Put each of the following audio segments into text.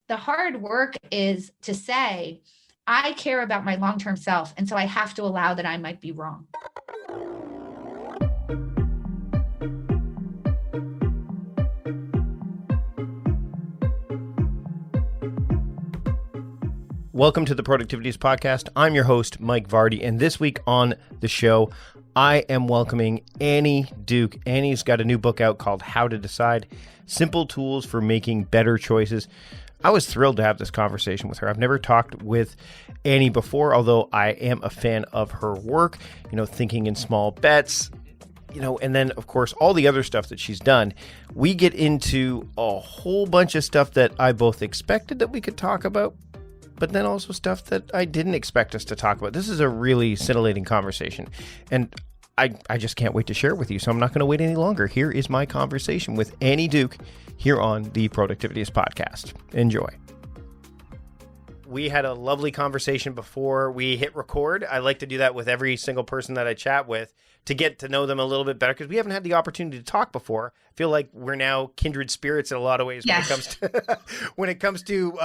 the hard work is to say, I care about my long-term self. And so I have to allow that I might be wrong. Welcome to the Productivities Podcast. I'm your host, Mike Vardy, and this week on the show, I am welcoming Annie Duke. Annie's got a new book out called How to Decide: Simple Tools for Making Better Choices. I was thrilled to have this conversation with her. I've never talked with Annie before, although I am a fan of her work, thinking in small bets, and then, of course, all the other stuff that she's done. We get into a whole bunch of stuff that I both expected that we could talk about, but then also stuff that I didn't expect us to talk about. This is a really scintillating conversation, and I just can't wait to share it with you, so I'm not going to wait any longer. Here is my conversation with Annie Duke here on the Productivities Podcast. Enjoy. We had a lovely conversation before we hit record. I like to do that with every single person that I chat with to get to know them a little bit better, because we haven't had the opportunity to talk before. I feel like we're now kindred spirits in a lot of ways. Yes. When it comes to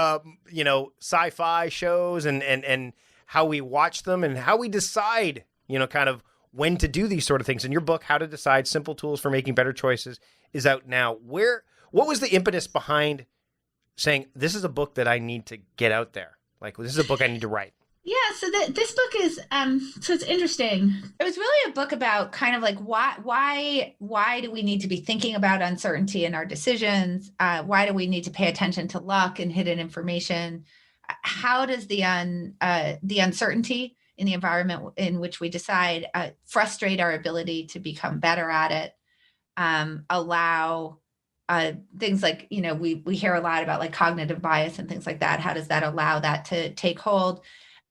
sci-fi shows and how we watch them and how we decide, kind of when to do these sort of things. And your book, How to Decide: Simple Tools for Making Better Choices, is out now. What was the impetus behind saying, this is a book that I need to get out there? Like, this is a book I need to write. Yeah, so this book is so it's interesting. It was really a book about kind of like why do we need to be thinking about uncertainty in our decisions? Why do we need to pay attention to luck and hidden information? How does the uncertainty in the environment in which we decide frustrate our ability to become better at it? Allow things like, we hear a lot about like cognitive bias and things like that. How does that allow that to take hold?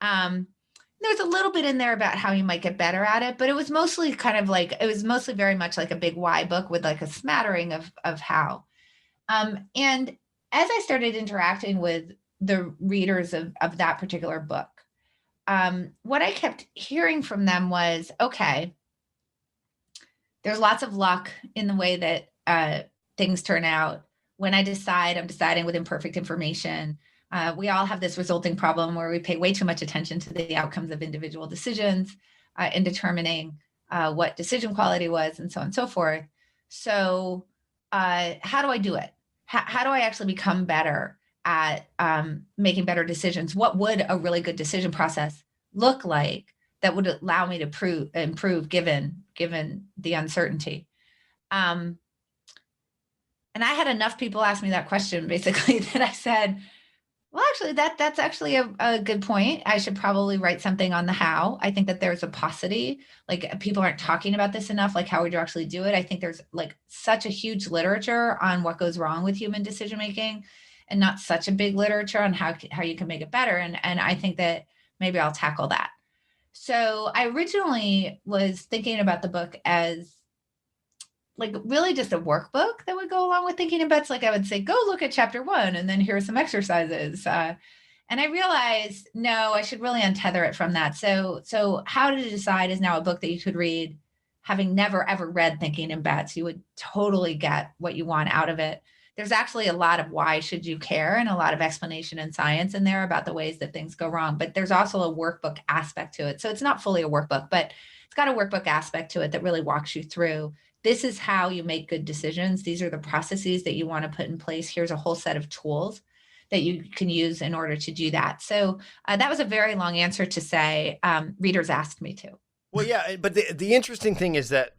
There's a little bit in there about how you might get better at it, but it was mostly very much like a big why book with like a smattering of how. And as I started interacting with the readers of that particular book, what I kept hearing from them was, okay, there's lots of luck in the way that things turn out. When I decide, I'm deciding with imperfect information. We all have this resulting problem where we pay way too much attention to the outcomes of individual decisions in determining what decision quality was, and so on and so forth. So how do I do it? How do I actually become better at making better decisions? What would a really good decision process look like that would allow me to improve given the uncertainty? And I had enough people ask me that question, basically, that I said, well, actually, that's actually a good point. I should probably write something on the how. I think that there's a paucity, like people aren't talking about this enough, like how would you actually do it? I think there's like such a huge literature on what goes wrong with human decision-making and not such a big literature on how you can make it better. And I think that maybe I'll tackle that. So I originally was thinking about the book as like really just a workbook that would go along with thinking in bets. Like I would say, go look at chapter 1, and then here are some exercises. And I realized, no, I should really untether it from that. So How to Decide is now a book that you could read, having never, ever read Thinking in Bets. You would totally get what you want out of it. There's actually a lot of why should you care and a lot of explanation and science in there about the ways that things go wrong. But there's also a workbook aspect to it. So it's not fully a workbook, but it's got a workbook aspect to it that really walks you through. This is how you make good decisions. These are the processes that you want to put in place. Here's a whole set of tools that you can use in order to do that. So that was a very long answer to say readers asked me to. Well, yeah, but the interesting thing is that,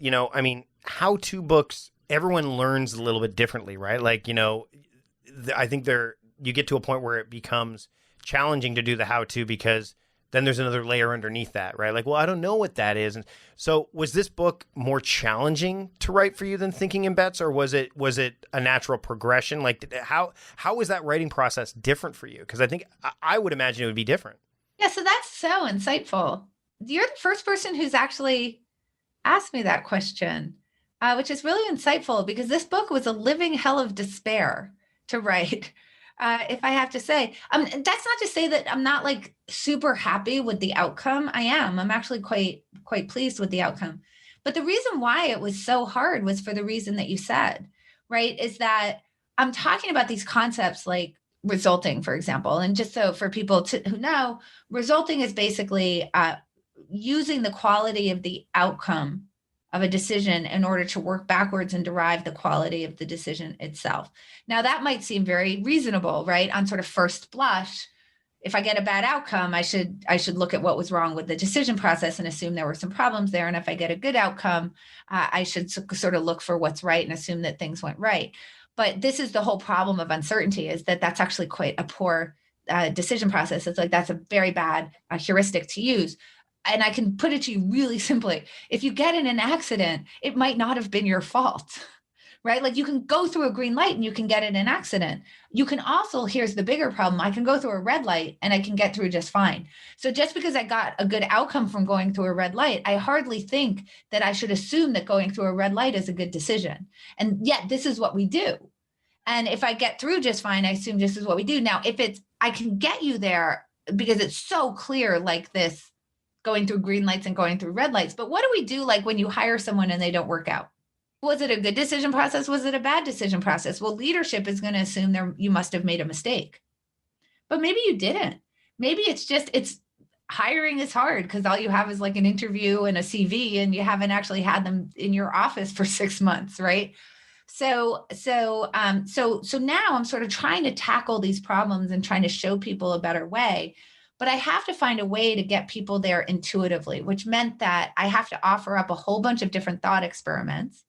how-to books, everyone learns a little bit differently, right? Like, I think you get to a point where it becomes challenging to do the how-to because then there's another layer underneath that, right? Like, well, I don't know what that is. And so was this book more challenging to write for you than Thinking in Bets, or was it a natural progression? Like, how was that writing process different for you? Because I think I would imagine it would be different. Yeah, so that's so insightful. You're the first person who's actually asked me that question, which is really insightful because this book was a living hell of despair to write. If I have to say, that's not to say that I'm not like super happy with the outcome. I'm actually quite pleased with the outcome. But the reason why it was so hard was for the reason that you said, right? Is that I'm talking about these concepts like resulting, for example. And just so for people who know, resulting is basically using the quality of the outcome of a decision in order to work backwards and derive the quality of the decision itself. Now, that might seem very reasonable, right? On sort of first blush, if I get a bad outcome, I should look at what was wrong with the decision process and assume there were some problems there. And if I get a good outcome, I should sort of look for what's right and assume that things went right. But this is the whole problem of uncertainty, is that that's actually quite a poor decision process. It's like, that's a very bad heuristic to use. And I can put it to you really simply. If you get in an accident, it might not have been your fault, right? Like, you can go through a green light and you can get in an accident. You can also, here's the bigger problem, I can go through a red light and I can get through just fine. So just because I got a good outcome from going through a red light, I hardly think that I should assume that going through a red light is a good decision. And yet this is what we do. And if I get through just fine, I assume this is what we do. Now, if I can get you there because it's so clear, like this, going through green lights and going through red lights. But what do we do, like, when you hire someone and they don't work out? Was it a good decision process? Was it a bad decision process? Well, leadership is going to assume you must have made a mistake. But maybe you didn't. Maybe it's hiring is hard because all you have is like an interview and a CV, and you haven't actually had them in your office for 6 months, right? So now I'm sort of trying to tackle these problems and trying to show people a better way. But I have to find a way to get people there intuitively, which meant that I have to offer up a whole bunch of different thought experiments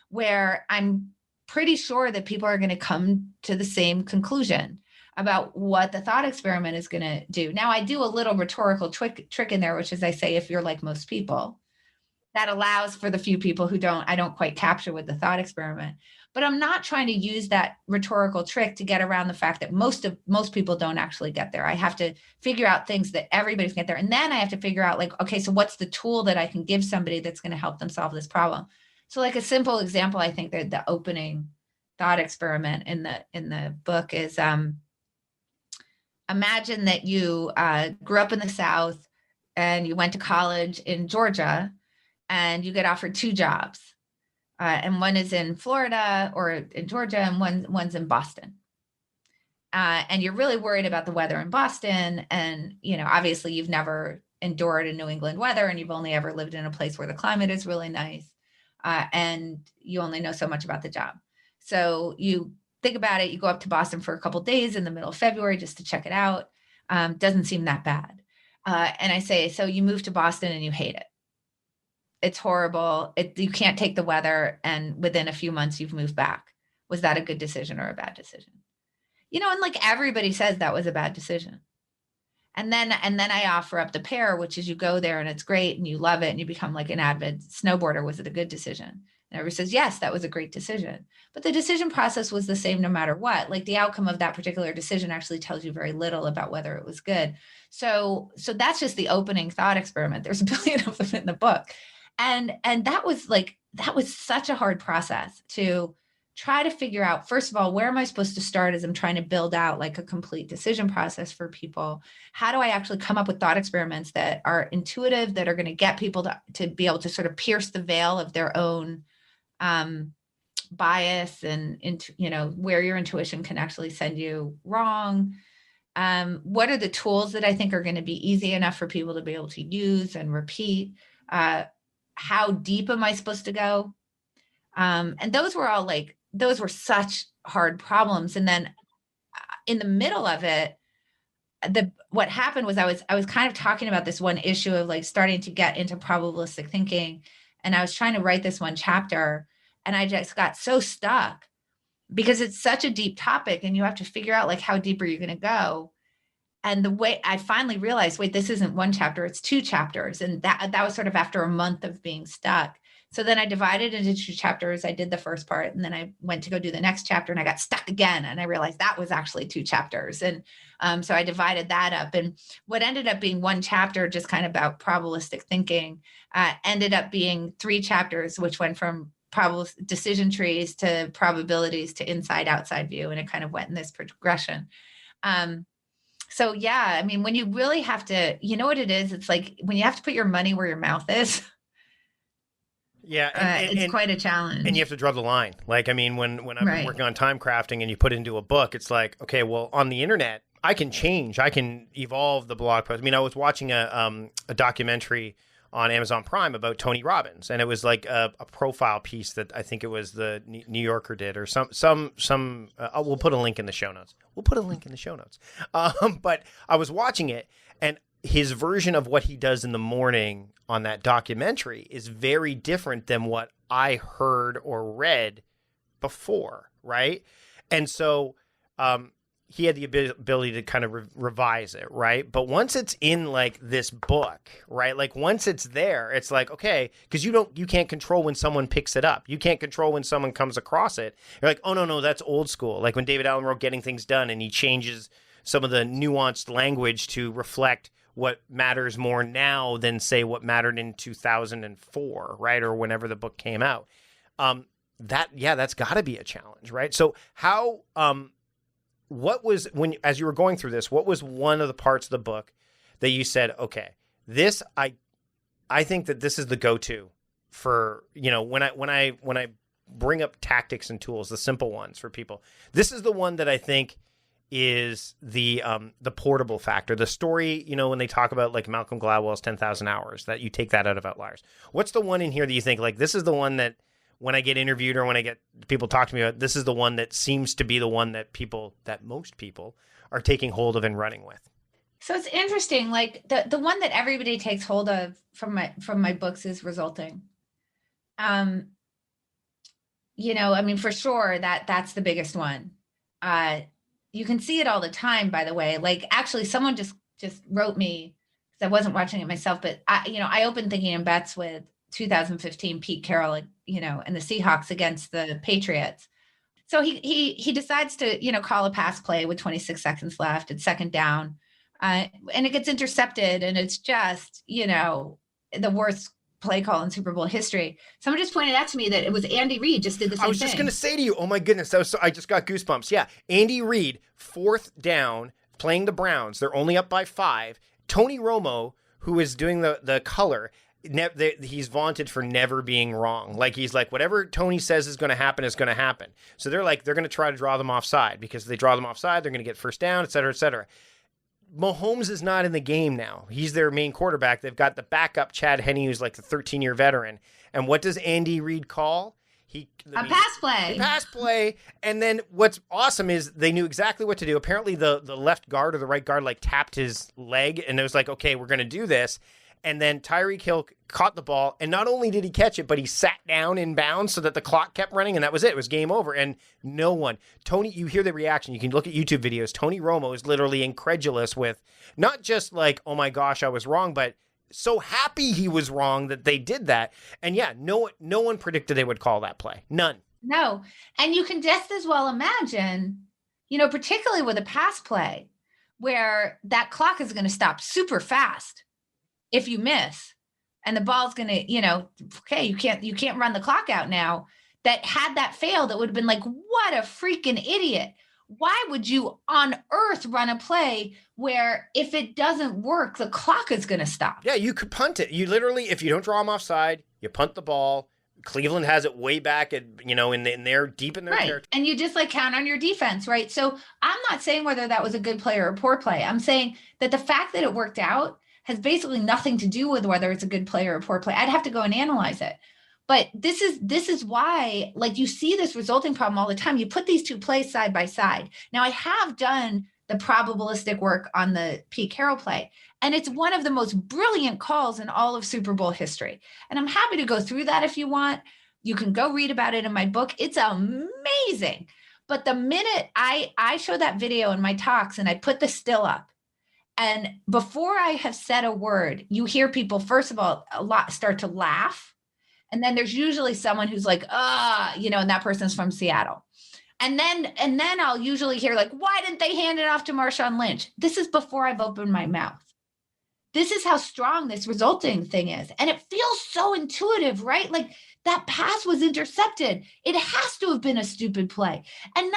where I'm pretty sure that people are going to come to the same conclusion about what the thought experiment is going to do. Now, I do a little rhetorical trick in there, which is I say, if you're like most people, that allows for the few people who I don't quite capture with the thought experiment. But I'm not trying to use that rhetorical trick to get around the fact that most people don't actually get there. I have to figure out things that everybody's get there. And then I have to figure out, like, okay, so what's the tool that I can give somebody that's going to help them solve this problem? So, like, a simple example, I think that the opening thought experiment in the book is, imagine that you grew up in the South and you went to college in Georgia, and you get offered 2 jobs. And one is in Florida or in Georgia, and one's in Boston. And you're really worried about the weather in Boston. And, obviously you've never endured in New England weather, and you've only ever lived in a place where the climate is really nice. And you only know so much about the job. So you think about it, you go up to Boston for a couple of days in the middle of February just to check it out. Doesn't seem that bad. And I say, so you move to Boston and you hate it. It's horrible. You can't take the weather. And within a few months, you've moved back. Was that a good decision or a bad decision? And like, everybody says that was a bad decision. And then I offer up the pair, which is you go there and it's great and you love it and you become like an avid snowboarder. Was it a good decision? And everybody says, yes, that was a great decision. But the decision process was the same no matter what. Like, the outcome of that particular decision actually tells you very little about whether it was good. So that's just the opening thought experiment. There's a billion of them in the book. And that was such a hard process to try to figure out, first of all, where am I supposed to start as I'm trying to build out like a complete decision process for people? How do I actually come up with thought experiments that are intuitive, that are going to get people to be able to sort of pierce the veil of their own bias and, where your intuition can actually send you wrong? What are the tools that I think are going to be easy enough for people to be able to use and repeat? How deep am I supposed to go? And those were such hard problems. And then in the middle of it, what happened was I was kind of talking about this one issue of like starting to get into probabilistic thinking. And I was trying to write this one chapter, and I just got so stuck because it's such a deep topic and you have to figure out like, how deep are you going to go? And the way I finally realized, wait, this isn't one chapter, it's 2 chapters. And that was sort of after a month of being stuck. So then I divided into 2 chapters. I did the first part, and then I went to go do the next chapter, and I got stuck again. And I realized that was actually 2 chapters. And so I divided that up. And what ended up being 1 chapter, just kind of about probabilistic thinking, ended up being 3 chapters, which went from decision trees to probabilities to inside-outside view. And it kind of went in this progression. So yeah, I mean, when you really have to, you know what it is? It's like when you have to put your money where your mouth is. Yeah, It's quite a and you challenge. have to draw the line. Like, I mean, when I've been Right. working on time crafting and you put it into a book, it's like, okay, well, on the internet, I can change, I can evolve the blog post. I mean, I was watching a documentary on Amazon Prime about Tony Robbins, and it was like a profile piece that I think it was the New Yorker did, or some. We'll put a link in the show notes. We'll put a link in the show notes. But I was watching it, and his version of what he does in the morning on that documentary is very different than what I heard or read before, right? And so he had the ability to kind of revise it, right? But once it's in like this book, right? Like once it's there, it's like, okay, because you can't control when someone picks it up. You can't control when someone comes across it. You're like, oh no, that's old school. Like when David Allen wrote Getting Things Done and he changes some of the nuanced language to reflect what matters more now than say what mattered in 2004, right? Or whenever the book came out. That's got to be a challenge, right? So how, what was, when, as you were going through this, what was one of the parts of the book that you said, okay, this, I think that this is the go-to for, when I bring up tactics and tools, the simple ones for people, this is the one that I think is the portable factor. The story, when they talk about like Malcolm Gladwell's 10,000 hours, that you take that out of Outliers. What's the one in here that you think like, this is the one that when I get interviewed or when I get people talk to me about, this is the one that seems to be the one that most people are taking hold of and running with? So it's interesting. Like the one that everybody takes hold of from my books is resulting. I mean, for sure that's the biggest one. You can see it all the time, by the way. Like actually someone just wrote me, because I wasn't watching it myself, but I opened Thinking in Bets with 2015 Pete Carroll, and the Seahawks against the Patriots. So he decides to, call a pass play with 26 seconds left. It's second down. And it gets intercepted, and it's just, the worst play call in Super Bowl history. Someone just pointed out to me that it was Andy Reid just did the same thing. I was just going to say to you, oh my goodness, I just got goosebumps. Yeah, Andy Reid, fourth down, playing the Browns. They're only up by 5. Tony Romo, who is doing the color, he's vaunted for never being wrong. Like he's like, whatever Tony says is going to happen is going to happen. So they're going to try to draw them offside, because if they draw them offside, they're going to get first down, et cetera, et cetera. Mahomes is not in the game now. He's their main quarterback. They've got the backup Chad Henne, who's like the 13-year veteran. And what does Andy Reid call? A pass play. Pass play. And then what's awesome is they knew exactly what to do. Apparently the left guard or the right guard like tapped his leg, and it was like, okay, we're going to do this. And then Tyreek Hill caught the ball, and not only did he catch it, but he sat down in bounds so that the clock kept running, and that was it. It was game over, and no one. Tony, you hear the reaction. You can look at YouTube videos. Tony Romo is literally incredulous with not just like, oh my gosh, I was wrong, but so happy he was wrong that they did that. And yeah, no one predicted they would call that play. None. No. And you can just as well imagine, particularly with a pass play, where that clock is going to stop super fast if you miss, and the ball's going to, okay, you can't run the clock out now. That had that failed, it would have been like, what a freaking idiot. Why would you on earth run a play where if it doesn't work, the clock is going to stop? Yeah, you could punt it. You literally, if you don't draw them offside, you punt the ball. Cleveland has it way back at, in their deep in their territory. And you just like count on your defense, right? So I'm not saying whether that was a good play or a poor play. I'm saying that the fact that it worked out has basically nothing to do with whether it's a good play or a poor play. I'd have to go and analyze it. But this is why, like, you see this resulting problem all the time. You put these two plays side by side. Now, I have done the probabilistic work on the Pete Carroll play, and it's one of the most brilliant calls in all of Super Bowl history. And I'm happy to go through that if you want. You can go read about it in my book. It's amazing. But the minute I show that video in my talks and I put the still up, and before I have said a word, you hear people, first of all, a lot start to laugh. And then there's usually someone who's like, and that person's from Seattle. And then I'll usually hear like, why didn't they hand it off to Marshawn Lynch? This is before I've opened my mouth. This is how strong this resulting thing is. And it feels so intuitive, right? Like that pass was intercepted. It has to have been a stupid play. And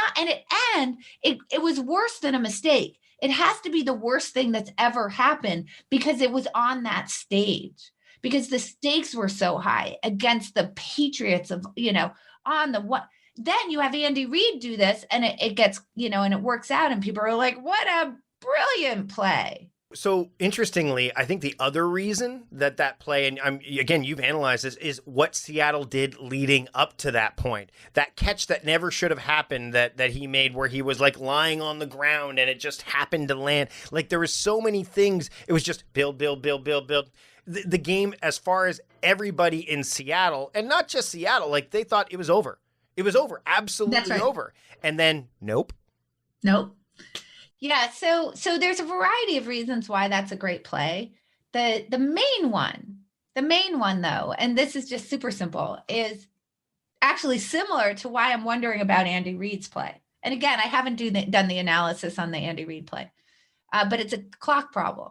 it was worse than a mistake. It has to be the worst thing that's ever happened because it was on that stage. because the stakes were so high against the Patriots of, on the one. Then you have Andy Reid do this and it gets, and it works out and people are like, what a brilliant play. So interestingly, I think the other reason that play, and again, you've analyzed this, is what Seattle did leading up to that point. That catch that never should have happened that he made, where he was like lying on the ground and it just happened to land. Like there was so many things. It was just build. The game, as far as everybody in Seattle, and not just Seattle, like they thought it was over. It was over, absolutely over. And then, nope. Yeah, so there's a variety of reasons why that's a great play. The main one though, and this is just super simple, is actually similar to why I'm wondering about Andy Reid's play. And again, I haven't done the analysis on the Andy Reid play, but it's a clock problem.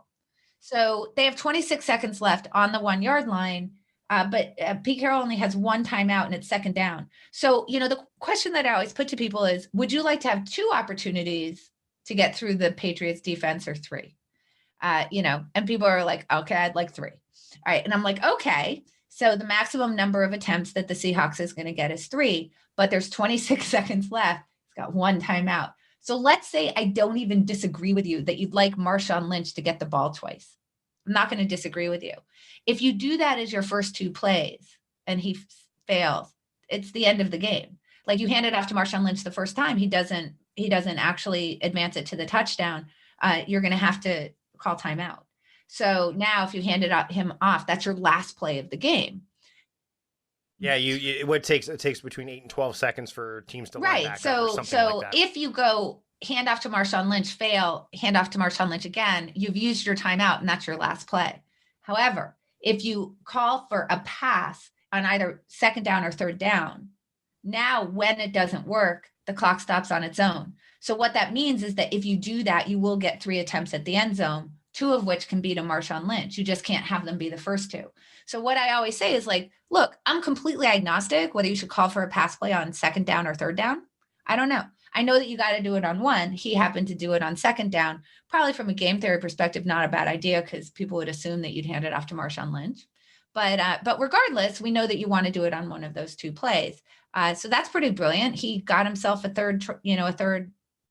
So they have 26 seconds left on the 1 yard line, but Pete Carroll only has one timeout and it's second down. So, the question that I always put to people is, would you like to have 2 opportunities to get through the Patriots defense or 3? And people are like, okay, I'd like 3. All right. And I'm like, okay. So the maximum number of attempts that the Seahawks is going to get is 3, but there's 26 seconds left. It's got 1 timeout. So let's say I don't even disagree with you that you'd like Marshawn Lynch to get the ball twice. I'm not going to disagree with you. If you do that as your first 2 plays and he fails, it's the end of the game. Like you hand it off to Marshawn Lynch the first time, he doesn't actually advance it to the touchdown. You're going to have to call timeout. So now if you hand him off, that's your last play of the game. Yeah, it takes between 8 and 12 seconds for teams to line back up or something like that. If you go hand off to Marshawn Lynch, fail, hand off to Marshawn Lynch again, you've used your timeout and that's your last play. However, if you call for a pass on either second down or third down, now when it doesn't work, the clock stops on its own. So what that means is that if you do that, you will get 3 attempts at the end zone, 2 of which can be to Marshawn Lynch. You just can't have them be the first 2. So what I always say is like, look, I'm completely agnostic whether you should call for a pass play on second down or third down. I don't know. I know that you got to do it on 1. He happened to do it on second down, probably from a game theory perspective, not a bad idea because people would assume that you'd hand it off to Marshawn Lynch. But regardless, we know that you want to do it on one of those 2 plays. So that's pretty brilliant. He got himself a third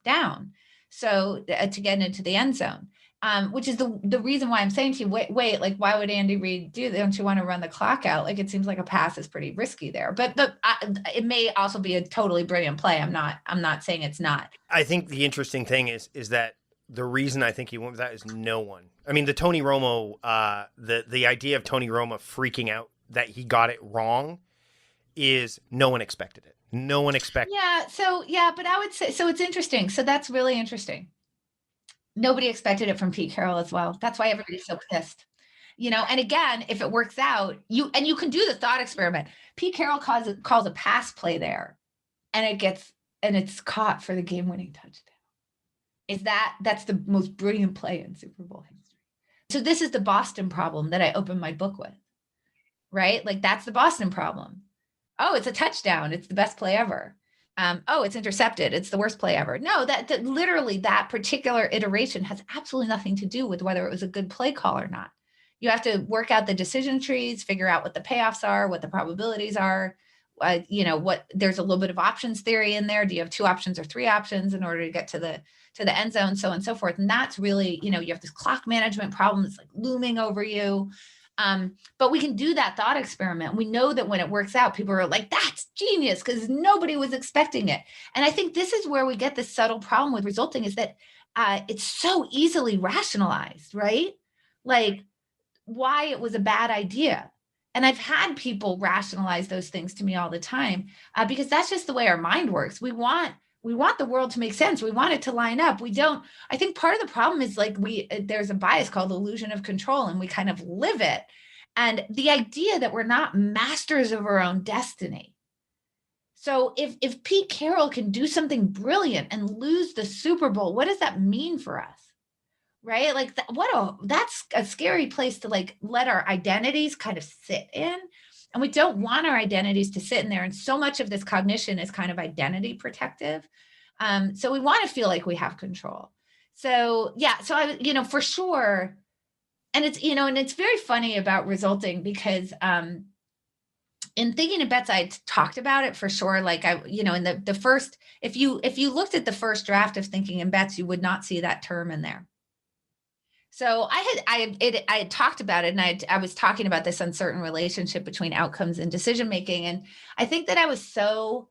down. So to get into the end zone, which is the reason why I'm saying to you, wait, like, why would Andy Reid do that? Don't you want to run the clock out? Like, it seems like a pass is pretty risky there, but it may also be a totally brilliant play. I'm not saying it's not. I think the interesting thing is that the reason I think he went with that is no one. I mean, the Tony Romo, the idea of Tony Romo freaking out that he got it wrong is no one expected it. No one expected. Yeah. But I would say, so it's interesting. So that's really interesting. Nobody expected it from Pete Carroll as well. That's why everybody's so pissed. And again, if it works out, you can do the thought experiment. Pete Carroll calls a pass play there and it's caught for the game-winning touchdown. That's the most brilliant play in Super Bowl history. So this is the Boston problem that I opened my book with, right? Like that's the Boston problem. Oh, it's a touchdown. It's the best play ever. Oh, it's intercepted. It's the worst play ever. No, that literally that particular iteration has absolutely nothing to do with whether it was a good play call or not. You have to work out the decision trees, figure out what the payoffs are, what the probabilities are. What there's a little bit of options theory in there. Do you have 2 options or 3 options in order to get to the end zone, so on and so forth. And that's really, you have this clock management problem that's like looming over you. But we can do that thought experiment. We know that when it works out, people are like, that's genius because nobody was expecting it. And I think this is where we get this subtle problem with resulting is that it's so easily rationalized, right? Like why it was a bad idea. And I've had people rationalize those things to me all the time because that's just the way our mind works. We want the world to make sense. We want it to line up. We don't. I think part of the problem is like there's a bias called illusion of control and we kind of live it. And the idea that we're not masters of our own destiny. So if Pete Carroll can do something brilliant and lose the Super Bowl, what does that mean for us? Right? Like that's a scary place to like let our identities kind of sit in. And we don't want our identities to sit in there. And so much of this cognition is kind of identity protective. So we want to feel like we have control. So yeah, so I, for sure, And it's, and it's very funny about resulting because in Thinking in Bets, I talked about it for sure. Like in the first, if you looked at the first draft of Thinking in Bets, you would not see that term in there. So I had talked about it, and I was talking about this uncertain relationship between outcomes and decision making. And I think that I was so,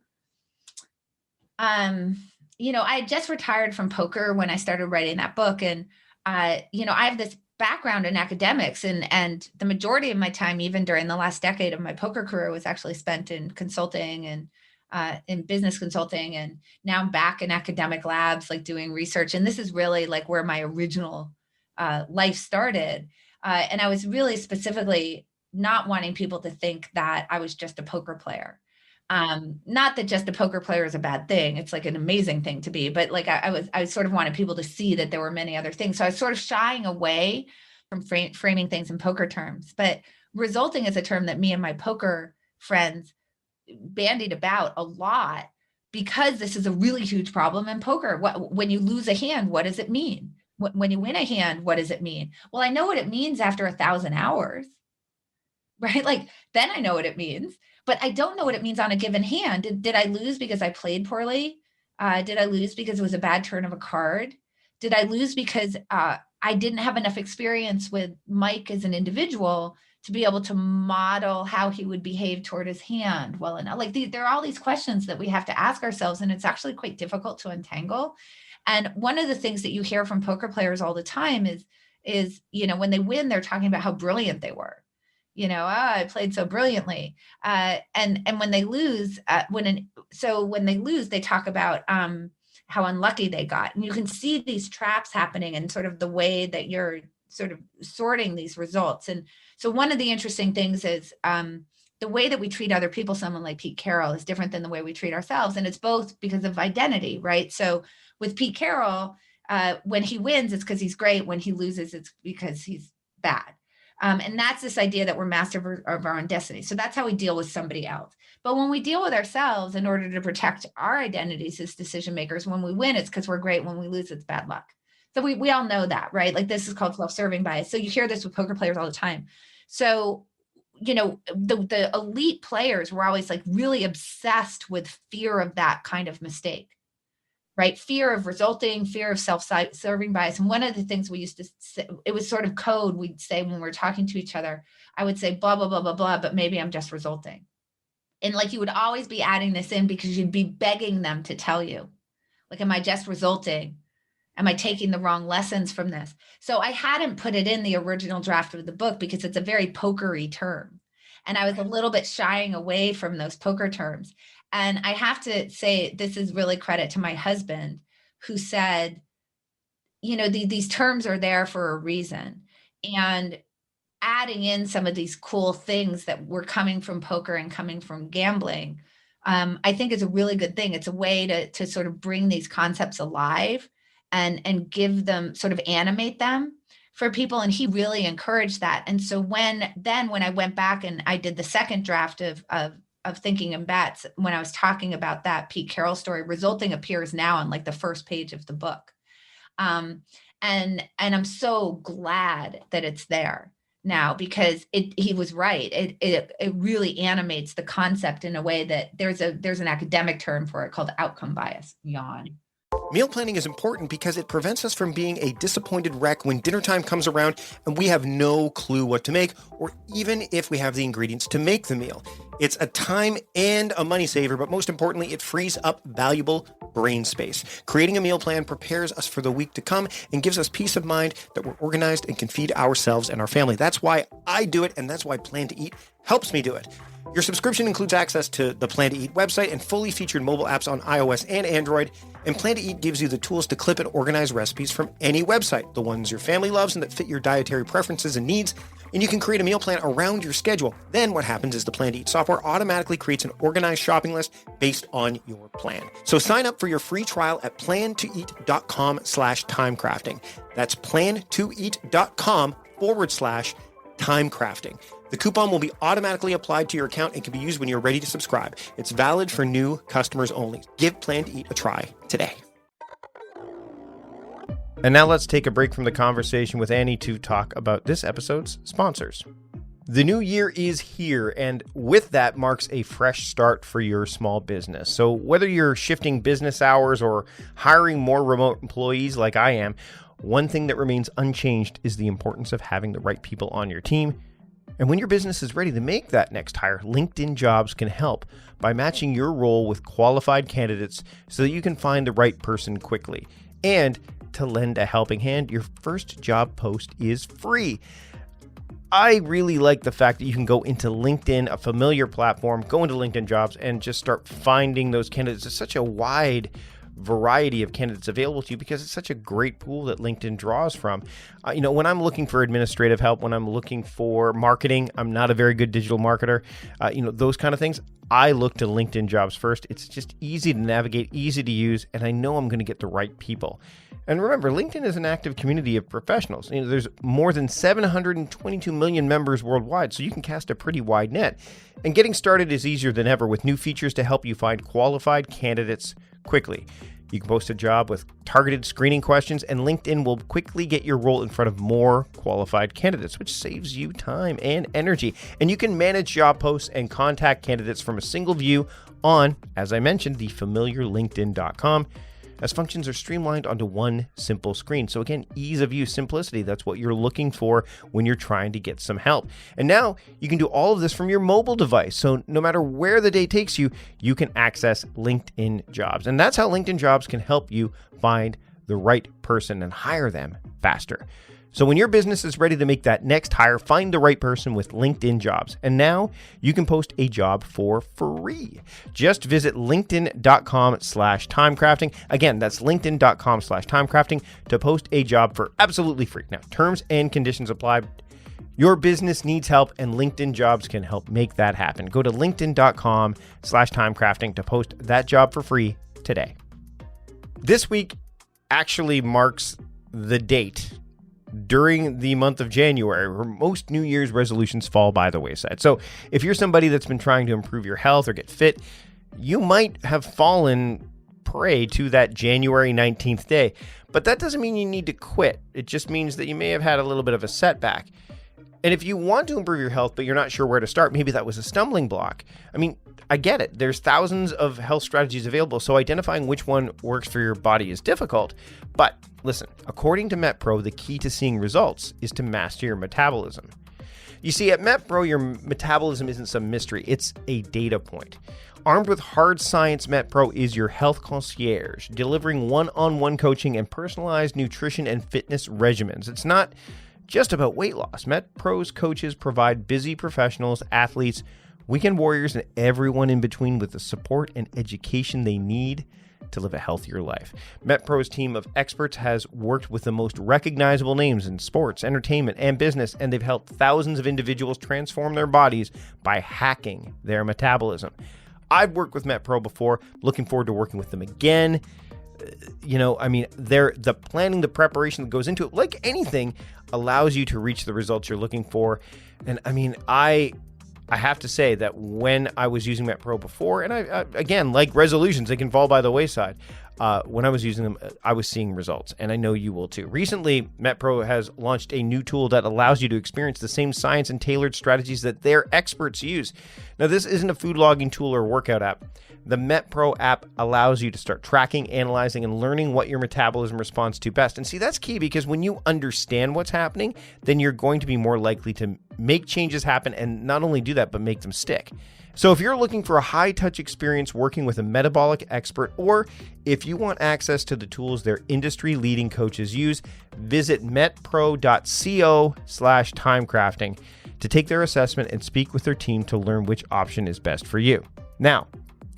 I had just retired from poker when I started writing that book. And, I have this background in academics, and the majority of my time, even during the last decade of my poker career, was actually spent in consulting and in business consulting. And now I'm back in academic labs, like doing research. And this is really like where my original life started. And I was really specifically not wanting people to think that I was just a poker player. Not that just a poker player is a bad thing. It's like an amazing thing to be, but like I sort of wanted people to see that there were many other things. So I was sort of shying away from framing things in poker terms. But resulting is a term that me and my poker friends bandied about a lot, because this is a really huge problem in poker. When you lose a hand, what does it mean? When you win a hand, what does it mean? Well, I know what it means after 1,000 hours, right? Like then I know what it means, but I don't know what it means on a given hand. Did I lose because I played poorly? Did I lose because it was a bad turn of a card? Did I lose because I didn't have enough experience with Mike as an individual to be able to model how he would behave toward his hand well enough? Like there are all these questions that we have to ask ourselves, and it's actually quite difficult to untangle. And one of the things that you hear from poker players all the time is when they win, they're talking about how brilliant they were. I played so brilliantly. And when they lose, when they lose, they talk about how unlucky they got. And you can see these traps happening and sort of the way that you're sort of sorting these results. And so one of the interesting things is the way that we treat other people, someone like Pete Carroll, is different than the way we treat ourselves. And it's both because of identity, right? So with Pete Carroll, when he wins, it's because he's great. When he loses, it's because he's bad. And that's this idea that we're master of our own destiny. So that's how we deal with somebody else. But when we deal with ourselves, in order to protect our identities as decision makers, when we win, it's because we're great. When we lose, it's bad luck. So we all know that, right? Like this is called self-serving bias. So you hear this with poker players all the time. So, the elite players were always like really obsessed with fear of that kind of mistake, right? Fear of resulting, fear of self-serving bias. And one of the things we used to say, it was sort of code we'd say when we were talking to each other. I would say blah, blah, blah, blah, blah, but maybe I'm just resulting. And like you would always be adding this in because you'd be begging them to tell you, like, am I just resulting? Am I taking the wrong lessons from this? So I hadn't put it in the original draft of the book because it's a very pokery term. And I was a little bit shying away from those poker terms. And I have to say, this is really credit to my husband, who said, these terms are there for a reason. And adding in some of these cool things that were coming from poker and coming from gambling, I think is a really good thing. It's a way to sort of bring these concepts alive and give them, sort of animate them for people. And he really encouraged that. And so when I went back and I did the second draft of Thinking in Bets, when I was talking about that Pete Carroll story, resulting appears now on like the first page of the book. And I'm so glad that it's there now, because he was right. It really animates the concept in a way that there's an academic term for it called outcome bias. Yawn. Meal planning is important because it prevents us from being a disappointed wreck when dinner time comes around and we have no clue what to make, or even if we have the ingredients to make the meal. It's a time and a money saver, but most importantly, it frees up valuable brain space. Creating a meal plan prepares us for the week to come and gives us peace of mind that we're organized and can feed ourselves and our family. That's why I do it, and that's why Plan to Eat helps me do it. Your subscription includes access to the Plan to Eat website and fully featured mobile apps on iOS and Android. And Plan to Eat gives you the tools to clip and organize recipes from any website, the ones your family loves and that fit your dietary preferences and needs. And you can create a meal plan around your schedule. Then what happens is the Plan to Eat software automatically creates an organized shopping list based on your plan. So sign up for your free trial at plantoeat.com/timecrafting. That's plantoeat.com/timecrafting. The coupon will be automatically applied to your account and can be used when you're ready to subscribe. It's valid for new customers only. Give Plan to Eat a try today. And now let's take a break from the conversation with Annie to talk about this episode's sponsors. The new year is here, and with that marks a fresh start for your small business. So whether you're shifting business hours or hiring more remote employees like I am, one thing that remains unchanged is the importance of having the right people on your team. And when your business is ready to make that next hire, LinkedIn Jobs can help by matching your role with qualified candidates so that you can find the right person quickly. And to lend a helping hand, your first job post is free. I really like the fact that you can go into LinkedIn, a familiar platform, go into LinkedIn Jobs and just start finding those candidates. It's such a wide variety of candidates available to you because it's such a great pool that LinkedIn draws from. When I'm looking for administrative help, when I'm looking for marketing, I'm not a very good digital marketer, those kind of things, I look to LinkedIn Jobs first. It's just easy to navigate, easy to use, and I know I'm going to get the right people. And remember, LinkedIn is an active community of professionals. There's more than 722 million members worldwide, so you can cast a pretty wide net. And getting started is easier than ever with new features to help you find qualified candidates quickly. You can post a job with targeted screening questions, and LinkedIn will quickly get your role in front of more qualified candidates, which saves you time and energy. And you can manage job posts and contact candidates from a single view on, as I mentioned, the familiar LinkedIn.com, as functions are streamlined onto one simple screen. So again, ease of use, simplicity, that's what you're looking for when you're trying to get some help. And now you can do all of this from your mobile device. So no matter where the day takes you, you can access LinkedIn Jobs. And that's how LinkedIn Jobs can help you find the right person and hire them faster. So when your business is ready to make that next hire, find the right person with LinkedIn Jobs. And now you can post a job for free. Just visit linkedin.com/timecrafting. Again, that's linkedin.com/timecrafting to post a job for absolutely free. Now, terms and conditions apply. Your business needs help, and LinkedIn Jobs can help make that happen. Go to linkedin.com/timecrafting to post that job for free today. This week actually marks the date during the month of January, where most New Year's resolutions fall by the wayside. So if you're somebody that's been trying to improve your health or get fit, you might have fallen prey to that January 19th day. But that doesn't mean you need to quit. It just means that you may have had a little bit of a setback. And if you want to improve your health, but you're not sure where to start, maybe that was a stumbling block. I get it. There's thousands of health strategies available, so identifying which one works for your body is difficult. But listen, according to MetPro, the key to seeing results is to master your metabolism. You see, at MetPro, your metabolism isn't some mystery. It's a data point. Armed with hard science, MetPro is your health concierge, delivering one-on-one coaching and personalized nutrition and fitness regimens. It's not just about weight loss. MetPro's coaches provide busy professionals, athletes, weekend warriors, and everyone in between with the support and education they need to live a healthier life. MetPro's team of experts has worked with the most recognizable names in sports, entertainment, and business, and they've helped thousands of individuals transform their bodies by hacking their metabolism. I've worked with MetPro before, looking forward to working with them again. The planning, the preparation that goes into it, like anything, allows you to reach the results you're looking for. And I have to say that when I was using MetPro before, and I again, like resolutions, they can fall by the wayside. When I was using them, I was seeing results, and I know you will too. Recently, MetPro has launched a new tool that allows you to experience the same science and tailored strategies that their experts use. Now, this isn't a food logging tool or workout app. The MetPro app allows you to start tracking, analyzing, and learning what your metabolism responds to best. And see, that's key because when you understand what's happening, then you're going to be more likely to make changes happen and not only do that, but make them stick. So if you're looking for a high-touch experience working with a metabolic expert, or if you want access to the tools their industry-leading coaches use, visit metpro.co/timecrafting to take their assessment and speak with their team to learn which option is best for you. Now,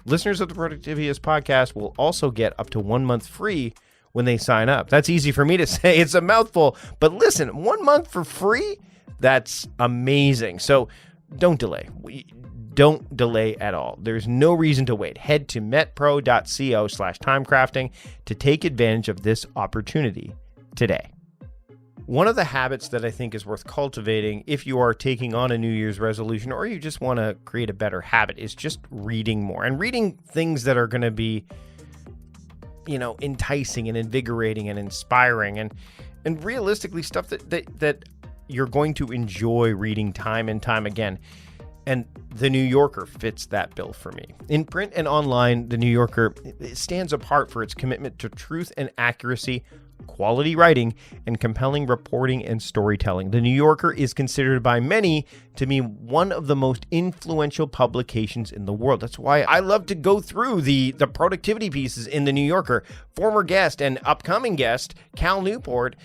listeners of the Productivityist podcast will also get up to 1 month free when they sign up. That's easy for me to say. It's a mouthful. But listen, 1 month for free? That's amazing. So don't delay. Don't delay at all. There's no reason to wait. Head to metpro.co/timecrafting to take advantage of this opportunity today. One of the habits that I think is worth cultivating if you are taking on a New Year's resolution or you just want to create a better habit is just reading more and reading things that are going to be enticing and invigorating and inspiring and realistically stuff that you're going to enjoy reading time and time again. And The New Yorker fits that bill for me. In print and online, The New Yorker stands apart for its commitment to truth and accuracy, quality writing, and compelling reporting and storytelling. The New Yorker is considered by many to be one of the most influential publications in the world. That's why I love to go through the productivity pieces in The New Yorker. Former guest and upcoming guest, Cal Newport,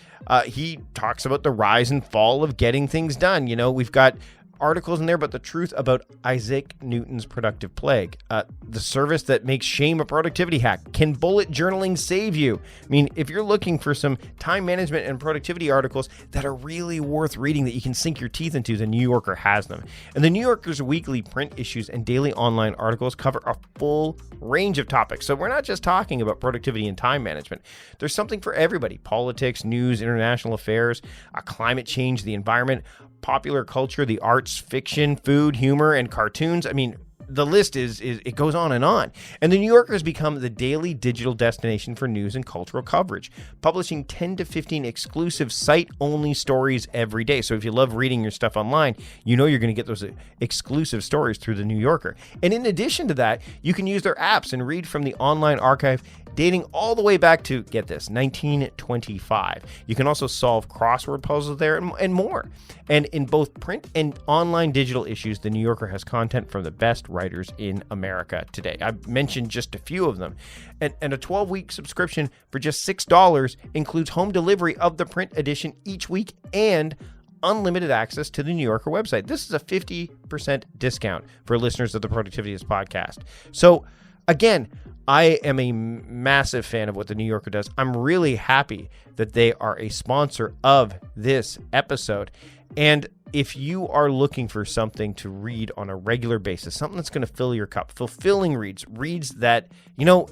he talks about the rise and fall of getting things done. We've got articles in there, but the truth about Isaac Newton's productive plague, the service that makes shame a productivity hack. Can bullet journaling save you? I mean, if you're looking for some time management and productivity articles that are really worth reading that you can sink your teeth into, the New Yorker has them. And the New Yorker's weekly print issues and daily online articles cover a full range of topics. So we're not just talking about productivity and time management. There's something for everybody: politics, news, international affairs, climate change, the environment, popular culture, the arts, fiction, food, humor, and cartoons. I mean, the list is it goes on. And the New Yorker has become the daily digital destination for news and cultural coverage, publishing 10 to 15 exclusive site-only stories every day. So if you love reading your stuff online, you're going to get those exclusive stories through the New Yorker. And in addition to that, you can use their apps and read from the online archive dating all the way back to, get this, 1925. You can also solve crossword puzzles there and more. And in both print and online digital issues, the New Yorker has content from the best writers in America today. I've mentioned just a few of them. And a 12-week subscription for just $6 includes home delivery of the print edition each week and unlimited access to the New Yorker website. This is a 50% discount for listeners of the Productivityist podcast. So again, I am a massive fan of what the New Yorker does. I'm really happy that they are a sponsor of this episode. And if you are looking for something to read on a regular basis, something that's going to fill your cup, fulfilling reads that, are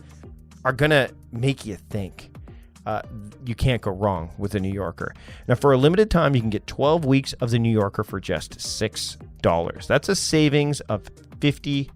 going to make you think, you can't go wrong with the New Yorker. Now, for a limited time, you can get 12 weeks of the New Yorker for just $6. That's a savings of 50%.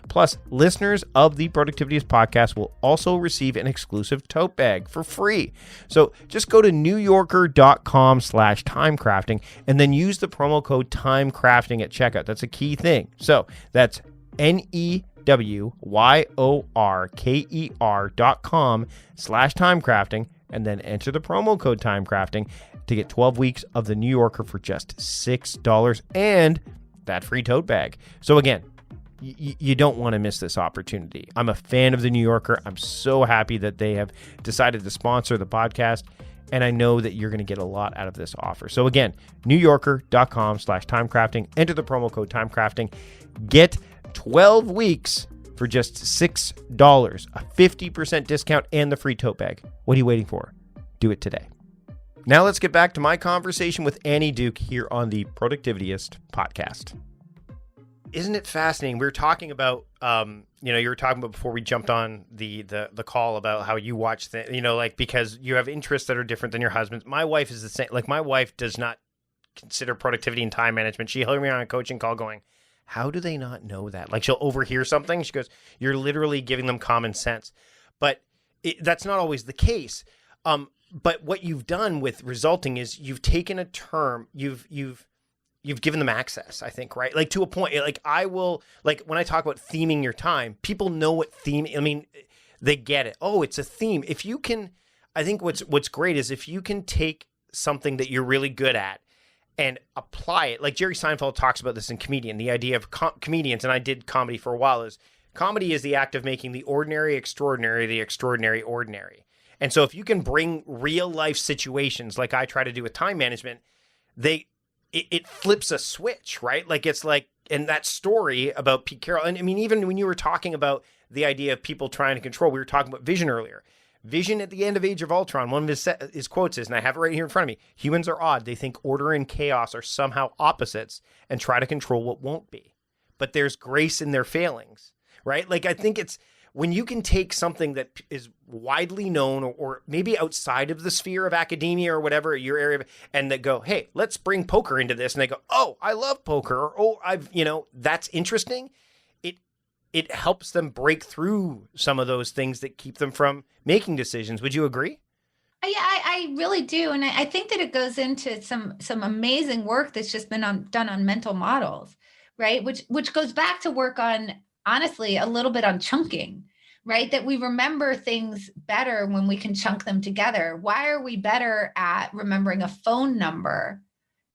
Plus, listeners of the Productivityist podcast will also receive an exclusive tote bag for free. So just go to newyorker.com/timecrafting and then use the promo code timecrafting at checkout. That's a key thing. So that's NEWYORKER.com/timecrafting and then enter the promo code timecrafting to get 12 weeks of the New Yorker for just $6 and that free tote bag. So again, you don't want to miss this opportunity. I'm a fan of the New Yorker. I'm so happy that they have decided to sponsor the podcast, and I know that you're going to get a lot out of this offer. So again, newyorker.com/timecrafting, enter the promo code timecrafting, get 12 weeks for just $6, a 50% discount and the free tote bag. What are you waiting for? Do it today. Now let's get back to my conversation with Annie Duke here on the Productivityist podcast. Isn't it fascinating? We were talking about, you were talking about before we jumped on the call about how you watch things, because you have interests that are different than your husband's. My wife is the same. Like, my wife does not consider productivity and time management. She heard me on a coaching call going, how do they not know that? Like, she'll overhear something. She goes, you're literally giving them common sense. But that's not always the case. But what you've done with resulting is you've taken a term, you've given them access, I think, right? Like, to a point, like, when I talk about theming your time, people know what they get it. Oh, it's a theme. If you can, I think what's great is if you can take something that you're really good at and apply it. Like Jerry Seinfeld talks about this in Comedian, the idea of comedians, and I did comedy for a while, is comedy is the act of making the ordinary extraordinary, the extraordinary ordinary. And so if you can bring real life situations like I try to do with time management, it flips a switch, right? Like, it's like, and that story about Pete Carroll, and I mean, even when you were talking about the idea of people trying to control, we were talking about Vision earlier. Vision at the end of Age of Ultron, one of his quotes is, and I have it right here in front of me, humans are odd. They think order and chaos are somehow opposites and try to control what won't be. But there's grace in their failings, right? Like, I think it's, when you can take something that is widely known or maybe outside of the sphere of academia or whatever, your area, and they go, hey, let's bring poker into this. And they go, oh, I love poker. Or, oh, that's interesting. it helps them break through some of those things that keep them from making decisions. Would you agree? Yeah, I really do, and I think that it goes into some amazing work that's just been done on mental models, right? Which goes back to work on, honestly, a little bit on chunking, right? That we remember things better when we can chunk them together. Why are we better at remembering a phone number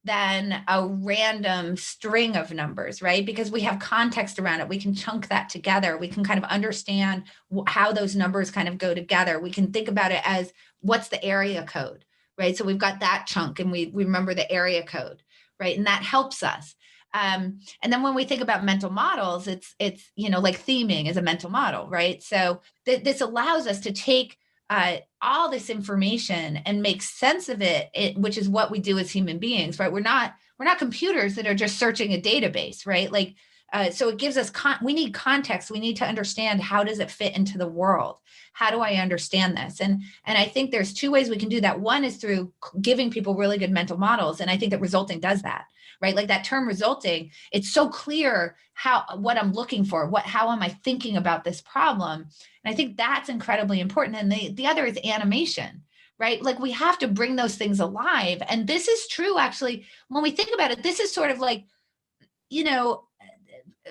than a random string of numbers, right? Because we have context around it. We can chunk that together. We can kind of understand how those numbers kind of go together. We can think about it as what's the area code, right? So we've got that chunk and we remember the area code, right? And that helps us. And then when we think about mental models, it's like theming is a mental model, right? So this allows us to take all this information and make sense of it, which is what we do as human beings, right? We're not computers that are just searching a database, right? Like, so it gives us, we need context. We need to understand, how does it fit into the world? How do I understand this? And I think there's two ways we can do that. One is through giving people really good mental models. And I think that resulting does that, right? Like that term resulting, it's so clear what I'm looking for, how am I thinking about this problem? And I think that's incredibly important. And the other is animation, right? Like we have to bring those things alive. And this is true, actually, when we think about it, this is sort of like,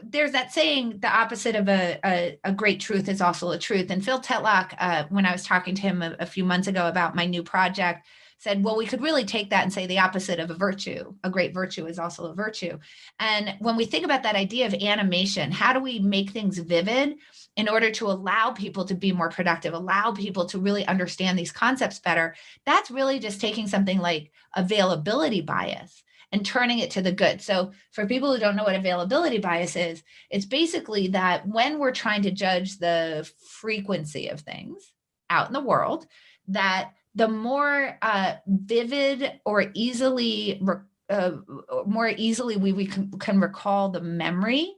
there's that saying, the opposite of a great truth is also a truth. And Phil Tetlock, when I was talking to him a few months ago about my new project, said, well, we could really take that and say the opposite of a virtue. A great virtue is also a virtue. And when we think about that idea of animation, how do we make things vivid in order to allow people to be more productive, allow people to really understand these concepts better? That's really just taking something like availability bias and turning it to the good. So for people who don't know what availability bias is, it's basically that when we're trying to judge the frequency of things out in the world, that the more vivid or more easily we can recall the memory,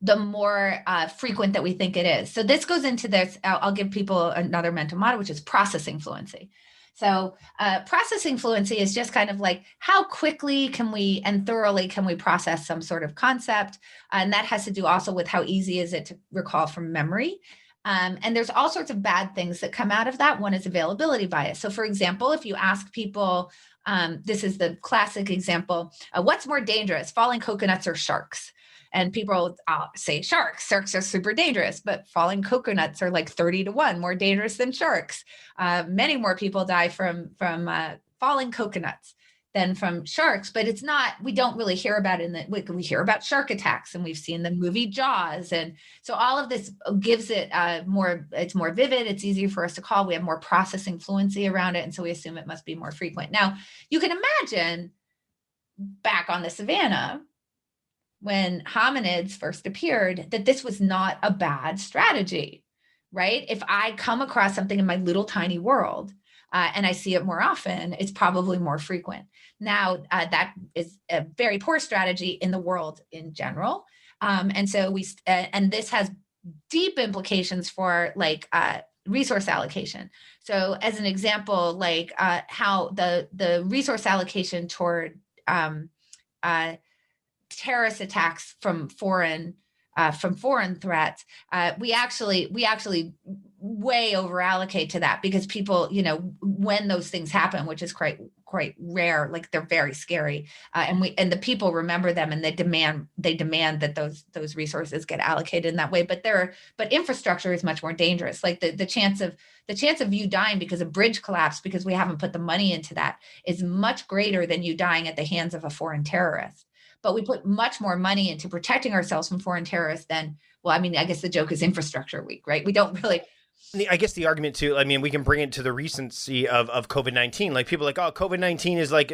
the more frequent that we think it is. So this goes into this. I'll give people another mental model, which is processing fluency. So processing fluency is just kind of like how quickly can we and thoroughly can we process some sort of concept. And that has to do also with how easy is it to recall from memory. And there's all sorts of bad things that come out of that. One is availability bias. So for example, if you ask people, this is the classic example, what's more dangerous, falling coconuts or sharks? And people say sharks. Sharks are super dangerous, but falling coconuts are like 30-1 more dangerous than sharks. Many more people die from falling coconuts than from sharks, but it's not, we don't really hear about it we hear about shark attacks, and we've seen the movie Jaws. And so all of this gives it it's more vivid. It's easier for us to call. We have more processing fluency around it. And so we assume it must be more frequent. Now you can imagine back on the savannah, when hominids first appeared, that this was not a bad strategy, right? If I come across something in my little tiny world and I see it more often, it's probably more frequent. Now, that is a very poor strategy in the world in general. And so and this has deep implications for like resource allocation. So as an example, like how the resource allocation toward terrorist attacks from foreign threats, we actually way over allocate to that, because people, when those things happen, which is quite rare, like they're very scary, and the people remember them, and they demand that those resources get allocated in that way. But infrastructure is much more dangerous. Like the chance of you dying because a bridge collapsed because we haven't put the money into that is much greater than you dying at the hands of a foreign terrorist. But we put much more money into protecting ourselves from foreign terrorists than, well, I mean, I guess the joke is infrastructure week, right? We don't really. I guess the argument too, I mean, we can bring it to the recency of COVID-19. Like people are like, oh, COVID-19 is like,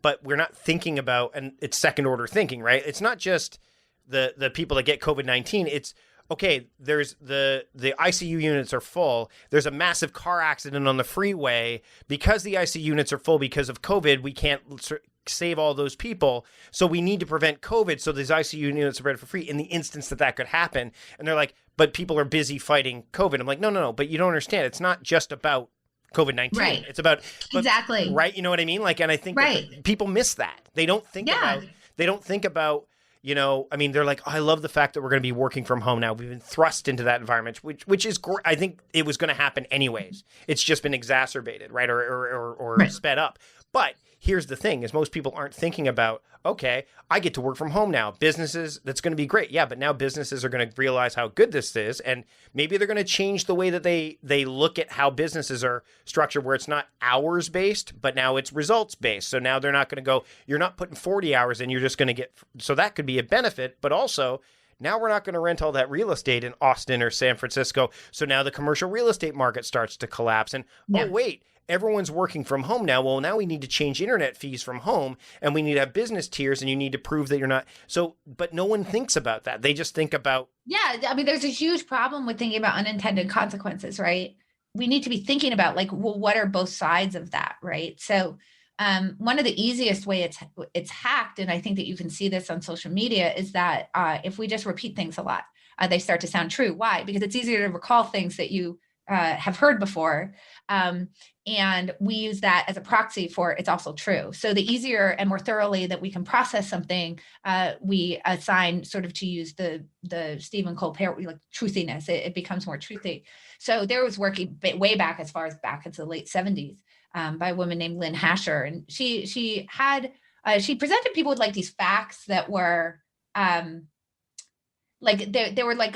but we're not thinking about, and it's second order thinking, right? It's not just the people that get COVID-19. It's, okay, there's the ICU units are full. There's a massive car accident on the freeway. Because the ICU units are full because of COVID, we can't save all those people. So we need to prevent COVID. So these ICU units are ready for free in the instance that could happen. And they're like, but people are busy fighting COVID. I'm like, no, but you don't understand. It's not just about COVID-19. Right. It's about, exactly. Right. You know what I mean? Like, and I think right. that people miss that. They don't think about You know, I mean, they're like, oh, I love the fact that we're going to be working from home now. We've been thrust into that environment, which is great. I think it was going to happen anyways. It's just been exacerbated, right? Or Right. sped up. But here's the thing is most people aren't thinking about, okay, I get to work from home now. Businesses, that's going to be great. Yeah, but now businesses are going to realize how good this is. And maybe they're going to change the way that they look at how businesses are structured, where it's not hours based, but now it's results based. So now they're not going to go, you're not putting 40 hours in, you're just going to get, so that could be a benefit, but also now we're not going to rent all that real estate in Austin or San Francisco. So now the commercial real estate market starts to collapse. And Yeah. oh, wait, everyone's working from home now. Well, now we need to change internet fees from home and we need to have business tiers and you need to prove that you're not. So, but no one thinks about that. They just think about. Yeah. I mean, there's a huge problem with thinking about unintended consequences, right? We need to be thinking about like, well, what are both sides of that, right? So one of the easiest way it's hacked, and I think that you can see this on social media, is that if we just repeat things a lot, they start to sound true. Why? Because it's easier to recall things that you have heard before. And we use that as a proxy for it's also true. So the easier and more thoroughly that we can process something, we assign sort of to use the Stephen Cole like truthiness. It becomes more truthy. So there was working way back as far as back into the late 70s by a woman named Lynn Hasher. And she presented people with like these facts that were like they were like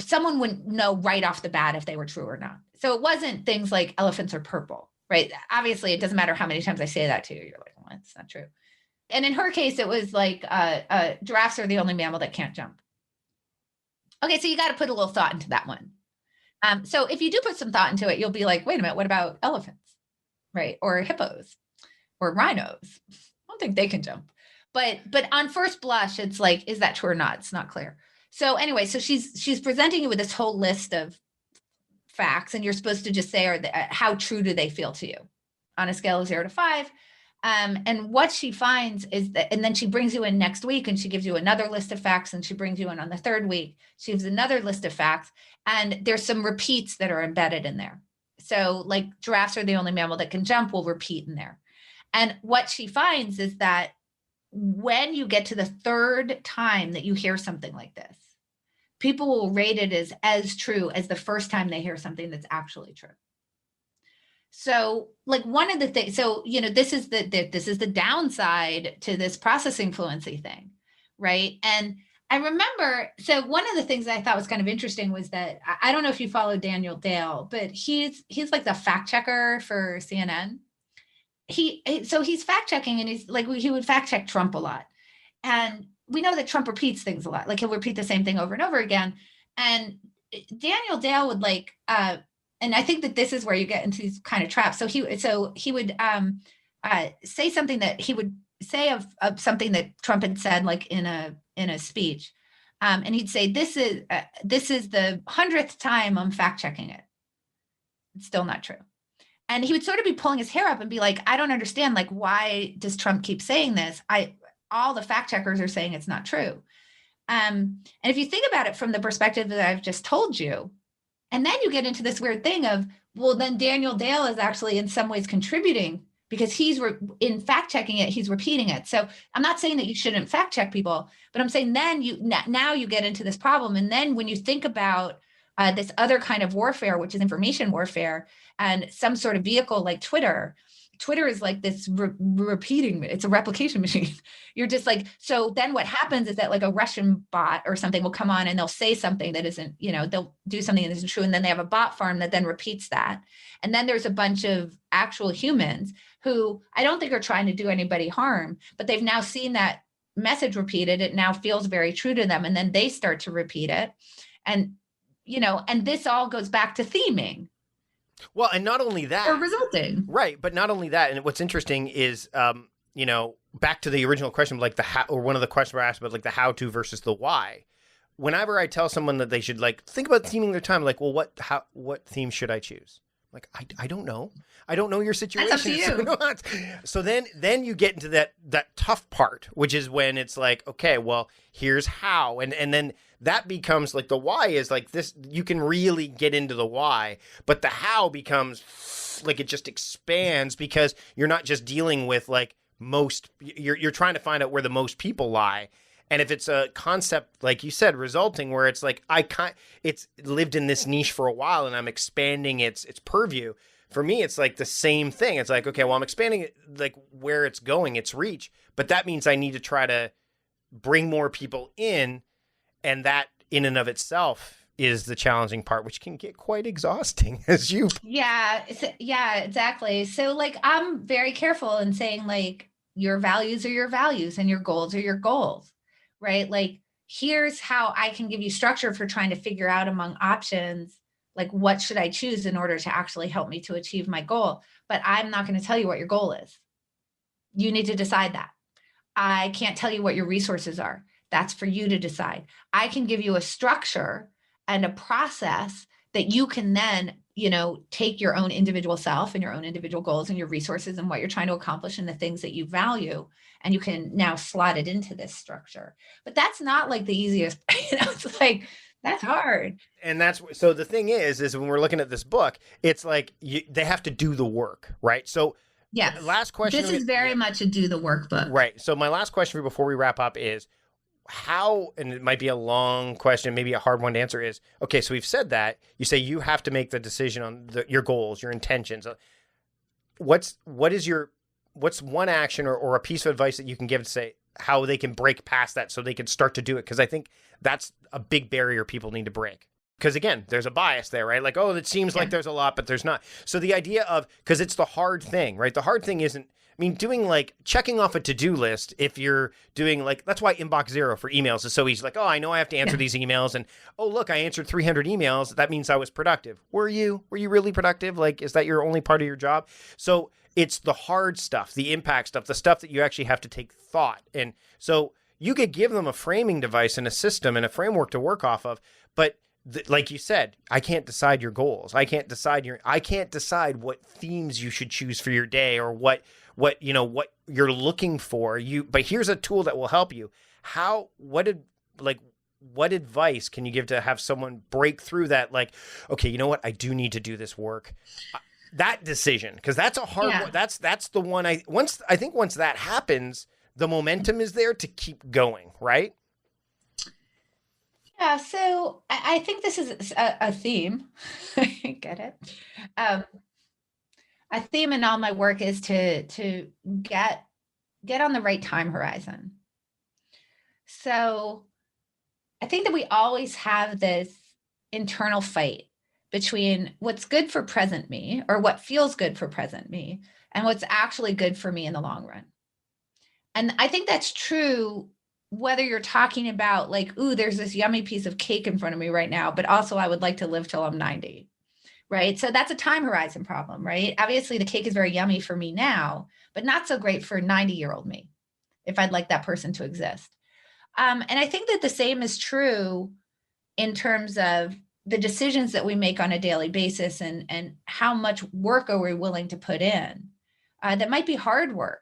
someone wouldn't know right off the bat if they were true or not. So it wasn't things like elephants are purple, right? Obviously, it doesn't matter how many times I say that to you. You're like, well, it's not true. And in her case, it was like giraffes are the only mammal that can't jump. Okay, so you got to put a little thought into that one. So if you do put some thought into it, you'll be like, wait a minute, what about elephants, right? Or hippos or rhinos? I don't think they can jump. But on first blush, it's like, is that true or not? It's not clear. So anyway, so she's presenting you with this whole list of facts, and you're supposed to just say, how true do they feel to you on a scale of 0 to 5? And what she finds is that, and then she brings you in next week and she gives you another list of facts, and she brings you in on the third week. She gives another list of facts, and there's some repeats that are embedded in there. So like giraffes are the only mammal that can jump will repeat in there. And what she finds is that when you get to the third time that you hear something like this, people will rate it as true as the first time they hear something that's actually true. So like one of the things, so, you know, this is the downside to this processing fluency thing, right? And I remember, so one of the things that I thought was kind of interesting was that, I don't know if you follow Daniel Dale, but he's like the fact checker for CNN. So he's fact checking, and he's like, he would fact check Trump a lot. And we know that Trump repeats things a lot. Like he'll repeat the same thing over and over again. And Daniel Dale would like, and I think that this is where you get into these kind of traps. So he would say something that he would say of something that Trump had said, like in a speech. And he'd say, this is the 100th time I'm fact checking it. It's still not true. And he would sort of be pulling his hair up and be like, I don't understand. Like, why does Trump keep saying this? All the fact checkers are saying it's not true. And if you think about it from the perspective that I've just told you, and then you get into this weird thing of, well, then Daniel Dale is actually in some ways contributing because he's in fact checking it, he's repeating it. So I'm not saying that you shouldn't fact check people, but I'm saying then now you get into this problem. And then when you think about this other kind of warfare, which is information warfare, and some sort of vehicle like Twitter is like this repeating, it's a replication machine. You're just like, so then what happens is that like a Russian bot or something will come on and they'll say something that isn't, they'll do something that isn't true. And then they have a bot farm that then repeats that. And then there's a bunch of actual humans who I don't think are trying to do anybody harm, but they've now seen that message repeated. It now feels very true to them. And then they start to repeat it. And, and this all goes back to theming. Well, and not only that, or resulting, right? But not only that, and what's interesting is, back to the original question, like the how, or one of the questions I asked about, like the how to versus the why. Whenever I tell someone that they should like think about theming their time, like, well, what theme should I choose? Like, I don't know. I don't know your situation. That's up to you. So then you get into that tough part, which is when it's like, okay, well, here's how, and then that becomes like the why is like this. You can really get into the why, but the how becomes like it just expands because you're not just dealing with like you're trying to find out where the most people lie. And if it's a concept, like you said, resulting where it's like, it's lived in this niche for a while and I'm expanding its purview. For me, it's like the same thing. It's like, okay, well, I'm expanding it, like where it's going, its reach, but that means I need to try to bring more people in. And that in and of itself is the challenging part, which can get quite exhausting as you. Yeah, exactly. So like I'm very careful in saying like your values are your values and your goals are your goals, right? Like here's how I can give you structure for trying to figure out among options, like what should I choose in order to actually help me to achieve my goal. But I'm not going to tell you what your goal is. You need to decide that. I can't tell you what your resources are. That's for you to decide. I can give you a structure and a process that you can then, take your own individual self and your own individual goals and your resources and what you're trying to accomplish and the things that you value. And you can now slot it into this structure. But that's not like the easiest, it's like, that's hard. And so the thing is when we're looking at this book, it's like they have to do the work, right? So yes, last question. This is very much a do the work book. Right. So my last question before we wrap up is how, and it might be a long question, maybe a hard one to answer is, okay, so we've said that. You say you have to make the decision on your goals, your intentions. What's one action or a piece of advice that you can give to say how they can break past that so they can start to do it? Because I think that's a big barrier people need to break. Because again, there's a bias there, right? Like, oh, it seems like there's a lot, but there's not. So the idea of, because it's the hard thing, right? The hard thing isn't, doing like checking off a to-do list, if you're doing like, that's why inbox zero for emails is so easy. Like, oh, I know I have to answer these emails, and oh, look, I answered 300 emails. That means I was productive. Were you really productive? Like, is that your only part of your job? So it's the hard stuff, the impact stuff, the stuff that you actually have to take thought. And so you could give them a framing device and a system and a framework to work off of, but like you said, I can't decide your goals. I can't decide what themes you should choose for your day or what you're looking for. But here's a tool that will help you. What advice can you give to have someone break through that? Like, okay, you know what? I do need to do this work. That decision, because that's a hard one. That's the one once that happens, the momentum is there to keep going, right? Yeah, so I think this is a theme. Get it? A theme in all my work is to get on the right time horizon. So I think that we always have this internal fight between what's good for present me or what feels good for present me and what's actually good for me in the long run. And I think that's true whether you're talking about like, ooh, there's this yummy piece of cake in front of me right now, but also I would like to live till I'm 90, right? So that's a time horizon problem, right? Obviously the cake is very yummy for me now, but not so great for 90-year-old me, if I'd like that person to exist. And I think that the same is true in terms of the decisions that we make on a daily basis and how much work are we willing to put in. That might be hard work.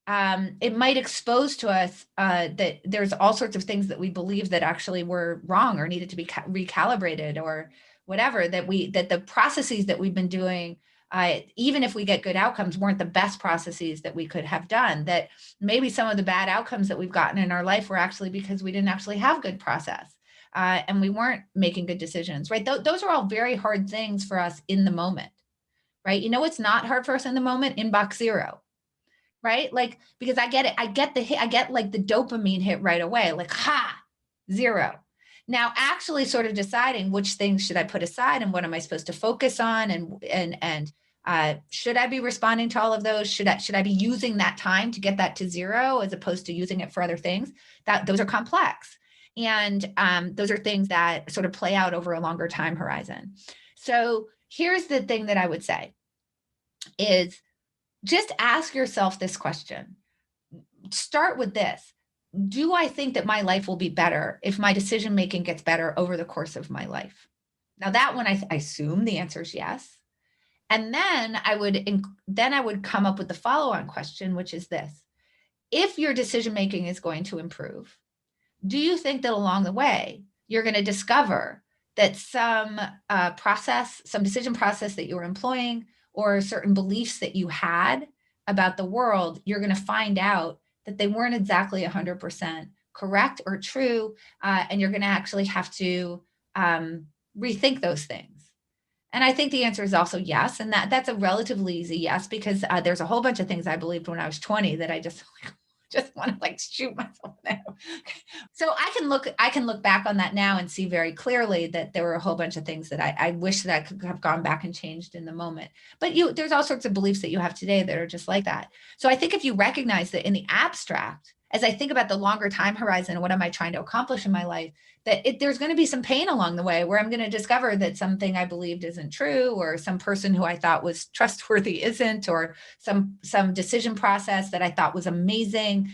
It might expose to us that there's all sorts of things that we believe that actually were wrong or needed to be recalibrated or whatever, that the processes that we've been doing, even if we get good outcomes, weren't the best processes that we could have done, that maybe some of the bad outcomes that we've gotten in our life were actually because we didn't actually have good process and we weren't making good decisions, right? Those are all very hard things for us in the moment, right? You know what's not hard for us in the moment? Inbox zero. Right? Like, because I get it. I get the hit. I get like the dopamine hit right away. Like, zero. Now actually sort of deciding which things should I put aside and what am I supposed to focus on? And should I be responding to all of those? Should I be using that time to get that to zero as opposed to using it for other things? Those are complex. And those are things that sort of play out over a longer time horizon. So here's the thing that I would say is, just ask yourself this question. Start with this. Do I think that my life will be better if my decision-making gets better over the course of my life? Now that one, I assume the answer is yes. And then I would come up with the follow-on question, which is this. If your decision-making is going to improve, do you think that along the way, you're going to discover that some decision process that you're employing or certain beliefs that you had about the world, you're going to find out that they weren't exactly 100% correct or true, and you're going to actually have to rethink those things? And I think the answer is also yes. And that's a relatively easy yes, because there's a whole bunch of things I believed when I was 20 that I just want to like shoot myself now. So I can look back on that now and see very clearly that there were a whole bunch of things that I wish that I could have gone back and changed in the moment. But there's all sorts of beliefs that you have today that are just like that. So I think if you recognize that in the abstract, as I think about the longer time horizon, what am I trying to accomplish in my life, that there's going to be some pain along the way where I'm going to discover that something I believed isn't true, or some person who I thought was trustworthy isn't, or some decision process that I thought was amazing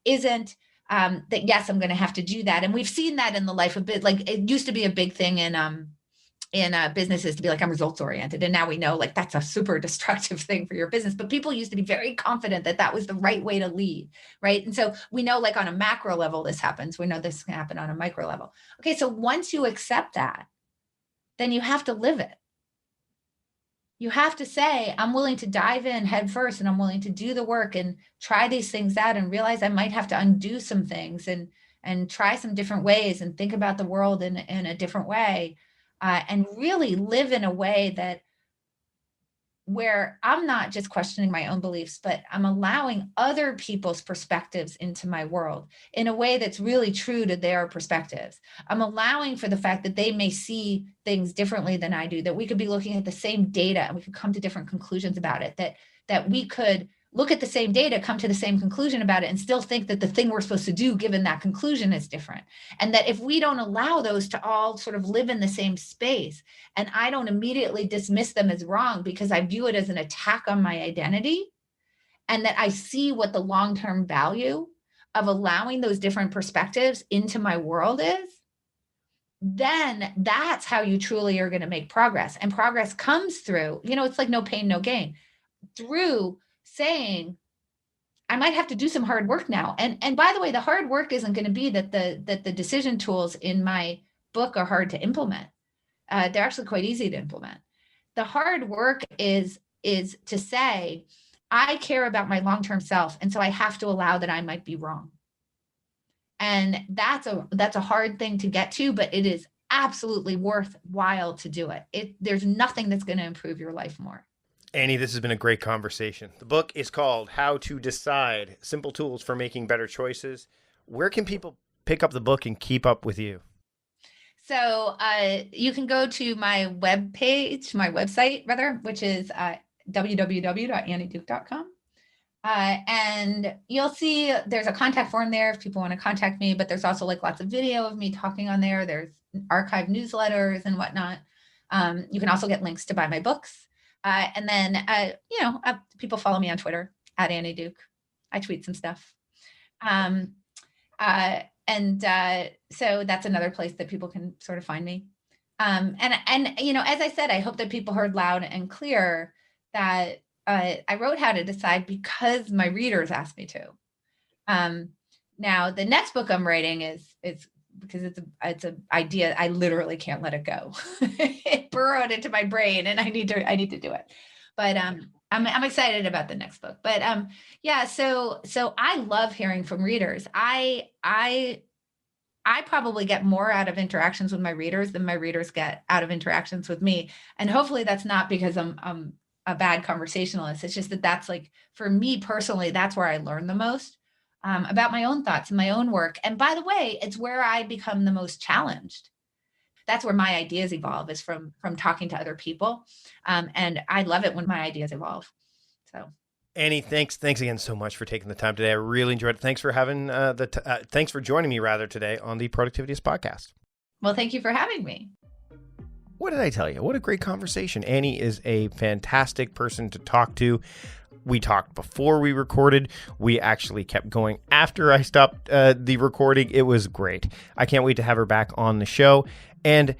isn't. That yes, I'm going to have to do that. And we've seen that in the life of like it used to be a big thing in businesses to be like, I'm results oriented. And now we know like that's a super destructive thing for your business. But people used to be very confident that that was the right way to lead, right? And so we know like on a macro level, this happens. We know this can happen on a micro level. Okay, so once you accept that, then you have to live it. You have to say, I'm willing to dive in head first, and I'm willing to do the work and try these things out and realize I might have to undo some things and try some different ways and think about the world in a different way. And really live in a way where I'm not just questioning my own beliefs, but I'm allowing other people's perspectives into my world in a way that's really true to their perspectives. I'm allowing for the fact that they may see things differently than I do, that we could be looking at the same data and we could come to different conclusions about it, that we could look at the same data, come to the same conclusion about it, and still think that the thing we're supposed to do given that conclusion is different. And that if we don't allow those to all sort of live in the same space, and I don't immediately dismiss them as wrong because I view it as an attack on my identity, and that I see what the long-term value of allowing those different perspectives into my world is, then that's how you truly are going to make progress. And progress comes through, it's like no pain, no gain, through saying, I might have to do some hard work now. And by the way, the hard work isn't going to be that the decision tools in my book are hard to implement. They're actually quite easy to implement. The hard work is to say, I care about my long-term self, and so I have to allow that I might be wrong. And that's a hard thing to get to, but it is absolutely worthwhile to do it. There's nothing that's going to improve your life more. Annie, this has been a great conversation. The book is called How to Decide: Simple Tools for Making Better Choices. Where can people pick up the book and keep up with you? So you can go to my website, which is www.annieduke.com. And you'll see there's a contact form there if people want to contact me, but there's also like lots of video of me talking on there. There's archived newsletters and whatnot. You can also get links to buy my books. And then, people follow me on Twitter at Annie Duke. I tweet some stuff. So that's another place that people can sort of find me. And as I said, I hope that people heard loud and clear that I wrote How to Decide because my readers asked me to. Now, the next book I'm writing is because it's an idea. I literally can't let it go. It burrowed into my brain, and I need to do it. But I'm excited about the next book. But so I love hearing from readers. I probably get more out of interactions with my readers than my readers get out of interactions with me. And hopefully that's not because I'm a bad conversationalist. It's just that's like, for me personally, that's where I learn the most. About my own thoughts and my own work. And by the way, it's where I become the most challenged. That's where my ideas evolve, is from talking to other people. And I love it when my ideas evolve. So, Annie, thanks again so much for taking the time today. I really enjoyed it. Thanks for having thanks for joining me today on the Productivityist podcast. Well, thank you for having me. What did I tell you? What a great conversation. Annie is a fantastic person to talk to. We talked before we recorded. We actually kept going after I stopped the recording. It was great. I can't wait to have her back on the show. And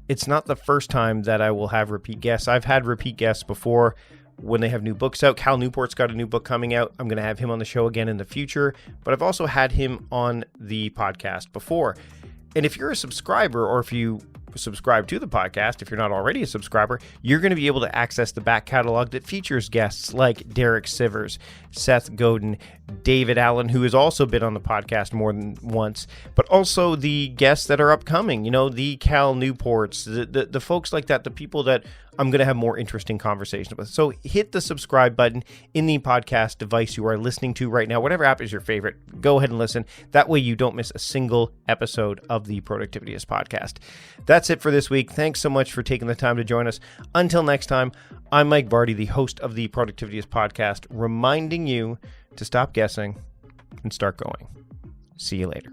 it's not the first time that I will have repeat guests. I've had repeat guests before when they have new books out. Cal Newport's got a new book coming out. I'm going to have him on the show again in the future. But I've also had him on the podcast before. And if you're a subscriber, or if you subscribe to the podcast, if you're not already a subscriber, you're going to be able to access the back catalog that features guests like Derek Sivers, Seth Godin, David Allen, who has also been on the podcast more than once, but also the guests that are upcoming, the Cal Newports, the folks like that, the people that I'm going to have more interesting conversations with. So hit the subscribe button in the podcast device you are listening to right now, whatever app is your favorite. Go ahead and listen. That way you don't miss a single episode of the Productivityist podcast. That's it for this week. Thanks so much for taking the time to join us. Until next time, I'm Mike Vardy, the host of the Productivityist podcast, reminding you to stop guessing and start going. See you later.